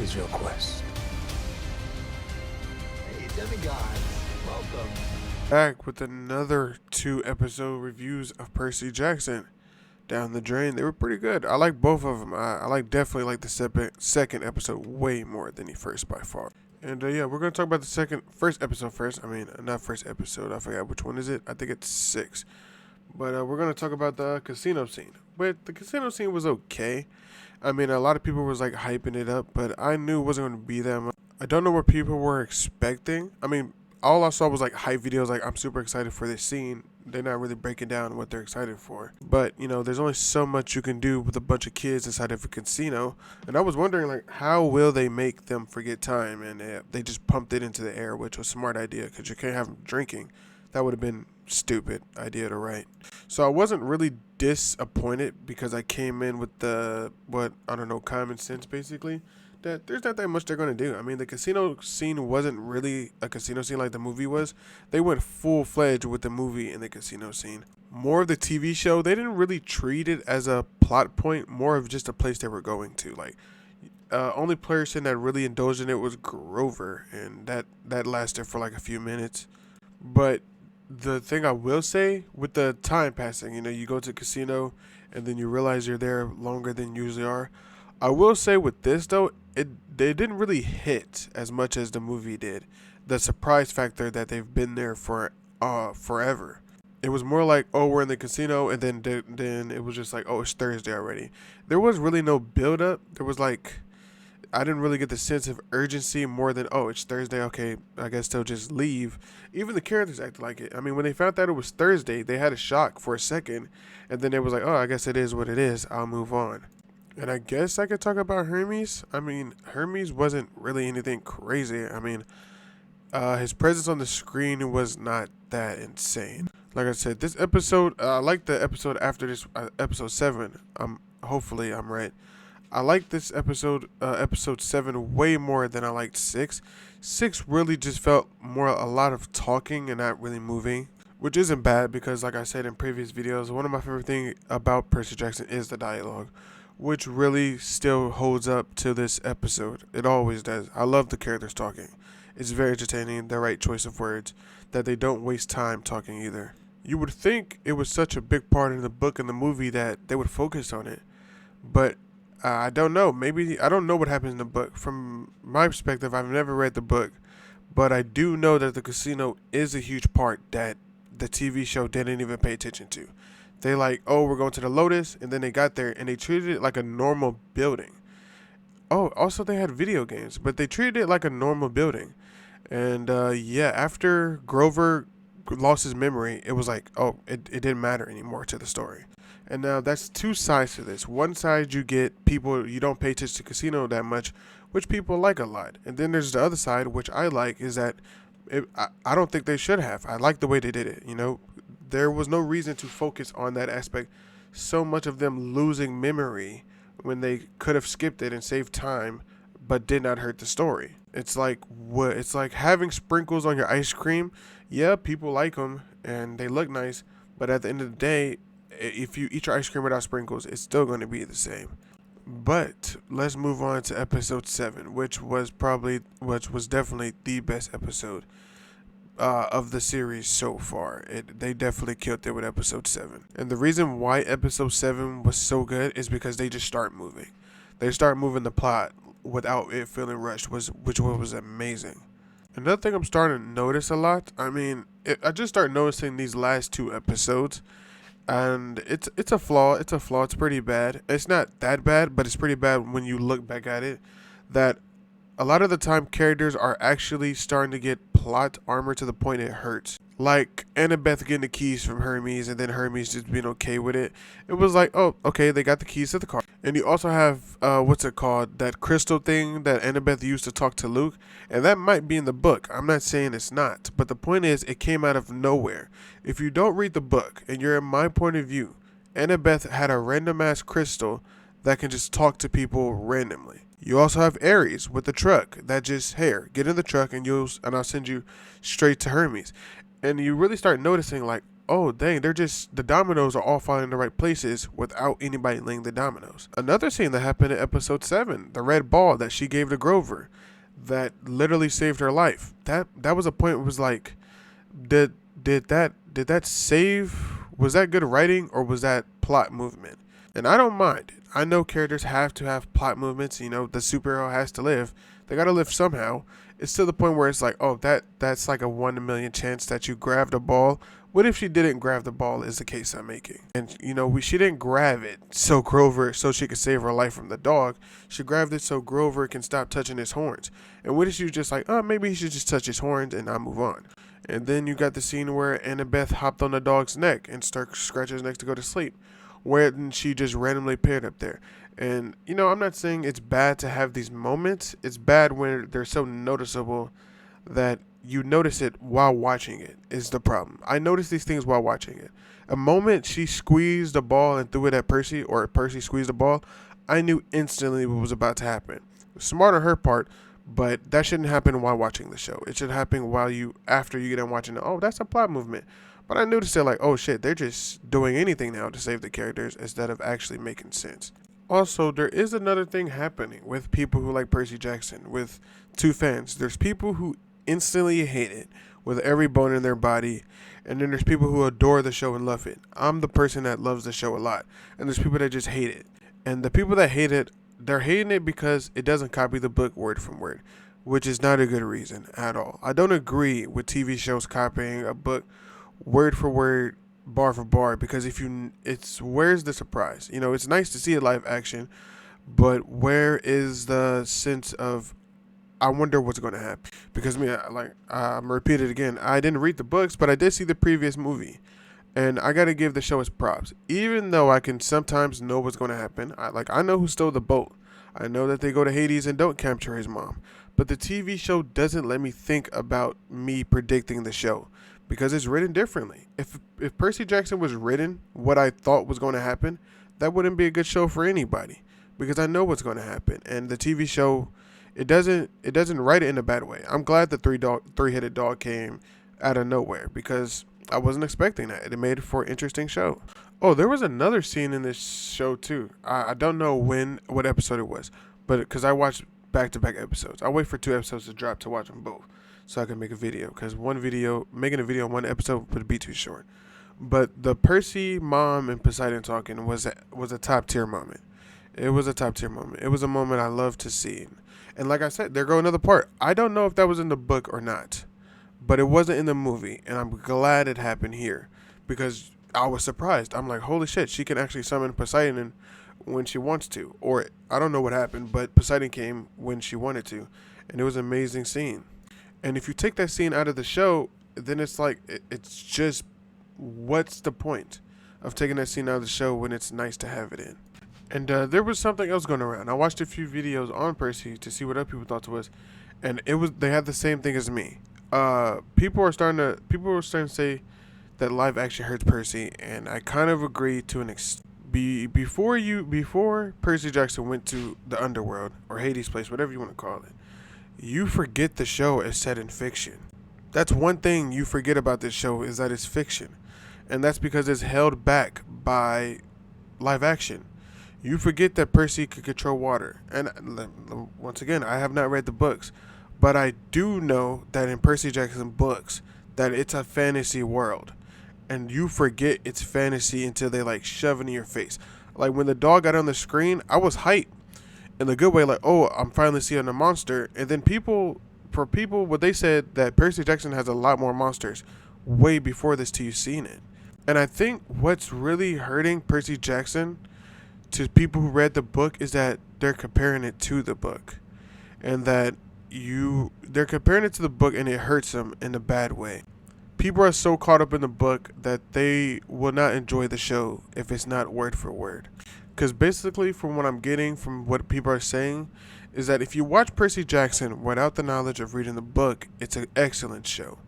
is your quest? Hey, demigods, welcome. Back with another 2 episode reviews of Percy Jackson. Down the drain, they were pretty good. I like both of them. I definitely like the second episode way more than the first by far. And yeah, we're gonna talk about the first episode first. I mean, not first episode. I forgot which one is it. I think it's 6. But we're gonna talk about the casino scene. But the casino scene was okay. I mean, a lot of people was like hyping it up, but I knew it wasn't gonna be that much. I don't know what people were expecting. I mean, all I saw was like hype videos, like I'm super excited for this scene. They're not really breaking down what they're excited for. But, there's only so much you can do with a bunch of kids inside of a casino. And I was wondering, like, how will they make them forget time? And they just pumped it into the air, which was a smart idea because you can't have them drinking. That would have been stupid idea to write. So I wasn't really disappointed because I came in with common sense basically. That there's not that much they're going to do. I mean, the casino scene wasn't really a casino scene like the movie was. They went full-fledged with the movie and the casino scene. More of the TV show, they didn't really treat it as a plot point, more of just a place they were going to. Like, only person that really indulged in it was Grover, and that lasted for like a few minutes. But the thing I will say, with the time passing, you go to the casino and then you realize you're there longer than you usually are. I will say with this though, they didn't really hit as much as the movie did. The surprise factor that they've been there for forever. It was more like, oh, we're in the casino, and then it was just like, oh, it's Thursday already. There was really no build up. There was like, I didn't really get the sense of urgency more than, oh, it's Thursday, okay, I guess they'll just leave. Even the characters acted like it. I mean, when they found out it was Thursday, they had a shock for a second, and then it was like, oh, I guess it is what it is, I'll move on. And I guess I could talk about Hermes. I mean, Hermes wasn't really anything crazy. I mean, his presence on the screen was not that insane. Like I said, this episode, I like the episode after this, episode 7. Hopefully I'm right. I like this episode, episode 7, way more than I liked 6. 6 really just felt more a lot of talking and not really moving, which isn't bad because, like I said in previous videos, one of my favorite things about Percy Jackson is the dialogue, which really still holds up to this episode. It always does. I love the characters talking. It's very entertaining, the right choice of words, that they don't waste time talking either. You would think it was such a big part in the book and the movie that they would focus on it, but I don't know. Maybe I don't know what happens in the book. From my perspective, I've never read the book, but I do know that the casino is a huge part that the TV show didn't even pay attention to. They like, oh, we're going to the Lotus, and then they got there and they treated it like a normal building. Oh, also they had video games, but they treated it like a normal building. And yeah, after Grover lost his memory, it was like, oh, it didn't matter anymore to the story. And now that's two sides to this. One side, you get people, you don't pay attention to casino that much, which people like a lot. And then there's the other side, which I like, is that I don't think they should have. I like the way they did it. There was no reason to focus on that aspect. So much of them losing memory when they could have skipped it and saved time, but did not hurt the story. It's like what? It's like having sprinkles on your ice cream. Yeah, people like them and they look nice, but at the end of the day, if you eat your ice cream without sprinkles, it's still going to be the same. But let's move on to episode 7, which was definitely the best episode of the series so far. They definitely killed it with episode 7. And the reason why episode 7 was so good is because they just start moving. They start moving the plot without it feeling rushed, which was amazing. Another thing I'm starting to notice a lot, I just started noticing these last 2 episodes, and it's a flaw. It's a flaw. It's pretty bad. It's not that bad, but it's pretty bad when you look back at it, that a lot of the time characters are actually starting to get plot armor to the point it hurts. Like Annabeth getting the keys from Hermes and then Hermes just being okay with it. It was like, oh, okay, they got the keys to the car. And you also have, that crystal thing that Annabeth used to talk to Luke. And that might be in the book. I'm not saying it's not. But the point is, it came out of nowhere. If you don't read the book and you're in my point of view, Annabeth had a random ass crystal that can just talk to people randomly. You also have Ares with the truck that just, here, get in the truck and I'll send you straight to Hermes. And you really start noticing like, oh dang, they're just, the dominoes are all falling in the right places without anybody laying the dominoes. Another scene that happened in episode 7, the red ball that she gave to Grover, that literally saved her life. That was a point where it was like, did that save, was that good writing or was that plot movement? And I don't mind it. I know characters have to have plot movements. The superhero has to live. They gotta live somehow. It's to the point where it's like, oh, that's like a 1 in a million chance that you grab the ball. What if she didn't grab the ball? Is the case I'm making. And she didn't grab it so she could save her life from the dog. She grabbed it so Grover can stop touching his horns. And what if she was just like, oh, maybe he should just touch his horns and not move on. And then you got the scene where Annabeth hopped on the dog's neck and started scratching his neck to go to sleep, where she just randomly appeared up there. And, I'm not saying it's bad to have these moments. It's bad when they're so noticeable that you notice it while watching it is the problem. I noticed these things while watching it. A moment she squeezed the ball and threw it at Percy, or Percy squeezed the ball, I knew instantly what was about to happen. Smart on her part, but that shouldn't happen while watching the show. It should happen after you get done watching it. Oh, that's a plot movement. But I noticed it like, oh shit, they're just doing anything now to save the characters instead of actually making sense. Also, there is another thing happening with people who like Percy Jackson, with two fans. There's people who instantly hate it with every bone in their body, and then there's people who adore the show and love it. I'm the person that loves the show a lot, and there's people that just hate it. And the people that hate it, they're hating it because it doesn't copy the book word from word, which is not a good reason at all. I don't agree with TV shows copying a book word for word, bar for bar, because where's the surprise? It's nice to see a live action, but where is the sense of, I wonder what's going to happen? Because I'm gonna repeat it again. I didn't read the books, but I did see the previous movie, and I got to give the show its props. Even though I can sometimes know what's going to happen, I know who stole the boat. I know that they go to Hades and don't capture his mom. But the TV show doesn't let me think about me predicting the show, because it's written differently. If Percy Jackson was written what I thought was going to happen, that wouldn't be a good show for anybody, because I know what's going to happen. And the TV show, it doesn't write it in a bad way. I'm glad the three-headed dog came out of nowhere, because I wasn't expecting that. It made it for an interesting show. Oh, there was another scene in this show too. I don't know what episode it was, but because I watched back-to-back episodes. I wait for 2 episodes to drop to watch them both, so I can make a video, because making a video on one episode would be too short. But the Percy, Mom, and Poseidon talking was a top tier moment. It was a top tier moment. It was a moment I love to see. And like I said, there go another part. I don't know if that was in the book or not, but it wasn't in the movie, and I'm glad it happened here, because I was surprised. I'm like, holy shit, she can actually summon Poseidon when she wants to. Or I don't know what happened, but Poseidon came when she wanted to, and it was an amazing scene. And if you take that scene out of the show, then it's like, it's just, what's the point of taking that scene out of the show when it's nice to have it in? And there was something else going around. I watched a few videos on Percy to see what other people thought it was, and they had the same thing as me. People were starting to say that live action hurts Percy, and I kind of agree to an extent. Before Percy Jackson went to the underworld or Hades place, whatever you want to call it, you forget the show is set in fiction. That's one thing you forget about this show, is that it's fiction, and that's because it's held back by live action. You forget that Percy could control water, and once again, I have not read the books, but I do know that in Percy Jackson books that it's a fantasy world. And you forget it's fantasy until they shove it in your face. Like when the dog got on the screen, I was hyped in a good way. Like, oh, I'm finally seeing a monster. And then what they said that Percy Jackson has a lot more monsters way before this till you've seen it. And I think what's really hurting Percy Jackson to people who read the book is that they're comparing it to the book, and that they're comparing it to the book, and it hurts them in a bad way. People are so caught up in the book that they will not enjoy the show if it's not word for word. Because basically, from what I'm getting from what people are saying, is that if you watch Percy Jackson without the knowledge of reading the book, it's an excellent show.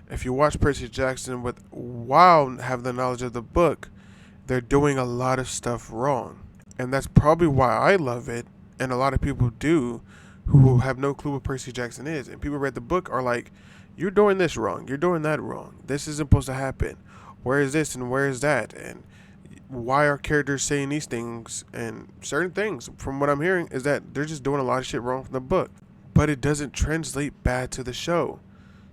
If you watch Percy Jackson while have the knowledge of the book, they're doing a lot of stuff wrong. And that's probably why I love it, and a lot of people do, who have no clue what Percy Jackson is. And people read the book are like, you're doing this wrong, you're doing that wrong, this isn't supposed to happen. where is this and where is that, and why are characters saying these things and certain things. From what I'm hearing is that they're just doing a lot of shit wrong from the book, but it doesn't translate bad to the show.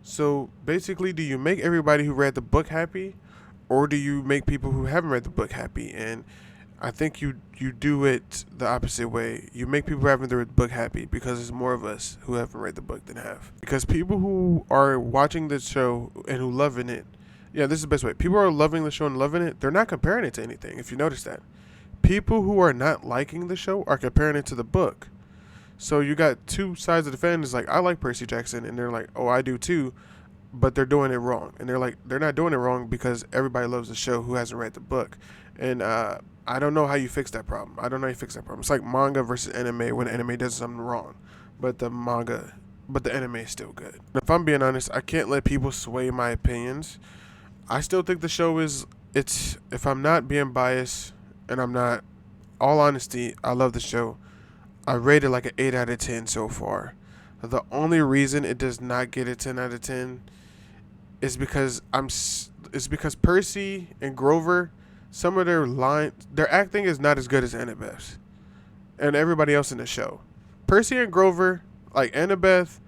So basically, do you make everybody who read the book happy, or do you make people who haven't read the book happy? And I think you do it the opposite way. You make people who haven't read the book happy because there's more of us who haven't read the book than have. Because people who are watching the show and who loving it, yeah, this is the best way. People who are loving the show and loving it, they're not comparing it to anything, if you notice that. People who are not liking the show are comparing it to the book. So you got two sides of the fans. Like, I like Percy Jackson, and they're like, oh, I do too, but they're doing it wrong. And they're like, they're not doing it wrong because everybody loves the show who hasn't read the book. And I don't know how you fix that problem. I don't know how you fix that problem. It's like manga versus anime when anime does something wrong, but the anime is still good. If I'm being honest, I can't let people sway my opinions. I still think the show if I'm not being biased, and I'm not, all honesty, I love the show. I rate it like an 8 out of 10 so far. The only reason it does not get a 10 out of 10 is because Percy and Grover, some of their acting is not as good as Annabeth's and everybody else in the show. Percy and Grover, like Annabeth,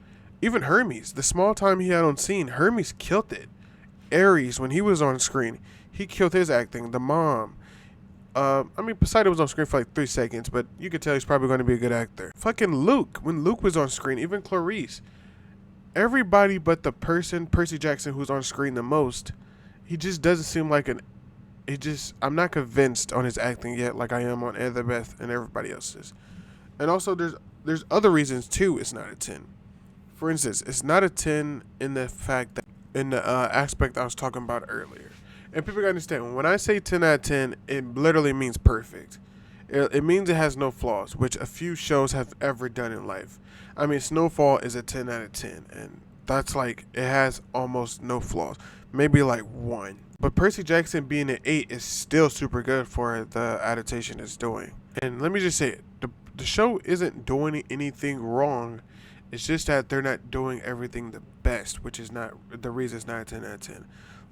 even Hermes, the small time he had on scene, Hermes killed it. Ares, when he was on screen, he killed his acting. The mom. Poseidon was on screen for like 3 seconds, but you could tell he's probably going to be a good actor. Fucking Luke, when Luke was on screen, even Clarice. Everybody but the person, Percy Jackson, who's on screen the most, he just doesn't seem like I'm not convinced on his acting yet like I am on Annabeth and everybody else's. And also, there's other reasons too it's not a 10. For instance, it's not a 10 in the fact that, in the aspect I was talking about earlier. And people gotta understand, when I say 10 out of 10, it literally means perfect. It means it has no flaws, which a few shows have ever done in life. I mean, Snowfall is a 10 out of 10, and that's like, it has almost no flaws. Maybe like 1. But Percy Jackson being an 8 is still super good for the adaptation it's doing. And let me just say it, the show isn't doing anything wrong. It's just that they're not doing everything the best, which is not the reason it's not a 10 out of 10.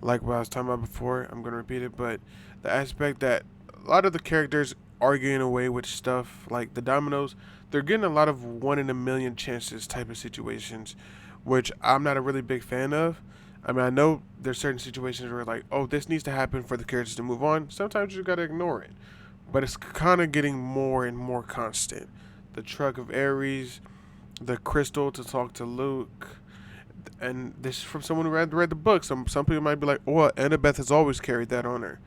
Like what I was talking about before, I'm going to repeat it, but the aspect that a lot of the characters are getting away with stuff, like the dominoes, they're getting a lot of 1 in a million chances type of situations, which I'm not a really big fan of. I mean, I know there's certain situations where like, oh, this needs to happen for the characters to move on. Sometimes you got to ignore it. But it's kind of getting more and more constant. The truck of Ares, the crystal to talk to Luke, and this is from someone who read the book. Some people might be like, oh, well, Annabeth has always carried that on her.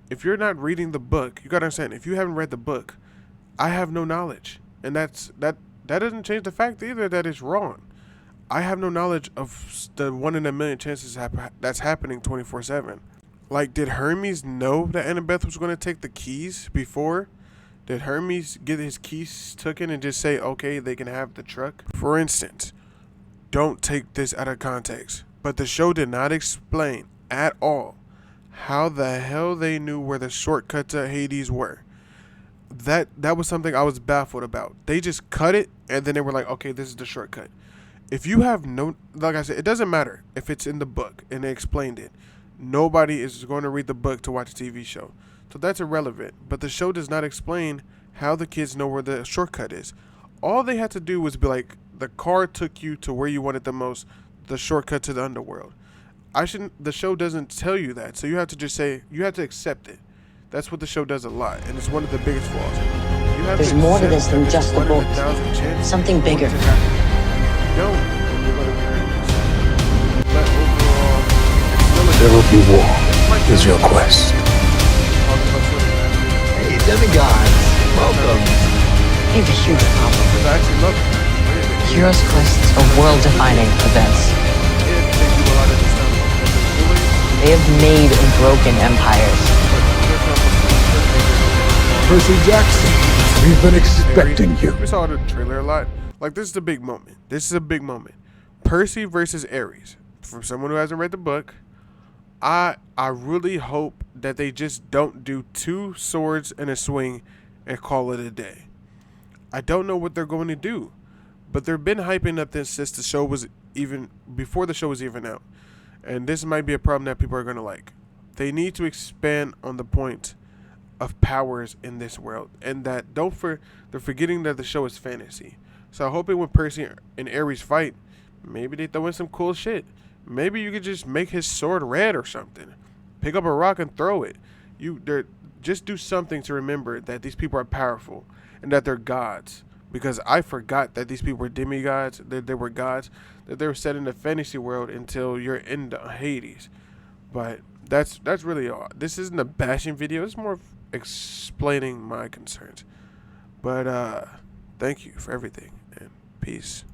If you're not reading the book, you gotta understand, if you haven't read the book, I have no knowledge. And that doesn't change the fact either that it's wrong. I have no knowledge of the 1 in a million chances that's happening 24/7. Like, did Hermes know that Annabeth was going to take the keys before? Did Hermes get his keys taken and just say, okay, they can have the truck? For instance, don't take this out of context, but the show did not explain at all how the hell they knew where the shortcut to Hades were. That was something I was baffled about. They just cut it, and then they were like, okay, this is the shortcut. If you have no, like I said, it doesn't matter if it's in the book and they explained it. Nobody is going to read the book to watch a TV show. So that's irrelevant. But the show does not explain how the kids know where the shortcut is. All they had to do was be like, the car took you to where you wanted the most, the shortcut to the underworld. The show doesn't tell you that. So you have to just say, you have to accept it. That's what the show does a lot. And it's one of the biggest flaws. There's more to this than just the book. Something bigger. There will be war. Is your quest. Hey, demigods, welcome. We have a huge problem. Heroes' quests are world-defining events. They have made and broken empires. Percy Jackson, we've been expecting you. We saw the trailer a lot. Like, this is a big moment. This is a big moment. Percy versus Ares. For someone who hasn't read the book, I really hope that they just don't do 2 swords and a swing and call it a day. I don't know what they're going to do, but they've been hyping up this since the show was even, before the show was even out. And this might be a problem that people are going to like. they need to expand on the point of powers in this world, and that they're forgetting that the show is fantasy. So I'm hoping when Percy and Ares fight, maybe they throw in some cool shit. Maybe you could just make his sword red or something. Pick up a rock and throw it. Just do something to remember that these people are powerful and that they're gods. Because I forgot that these people were demigods, that they were gods, that they were set in the fantasy world until you're in the Hades. But that's really all. This isn't a bashing video. It's more of explaining my concerns. But thank you for everything, and peace.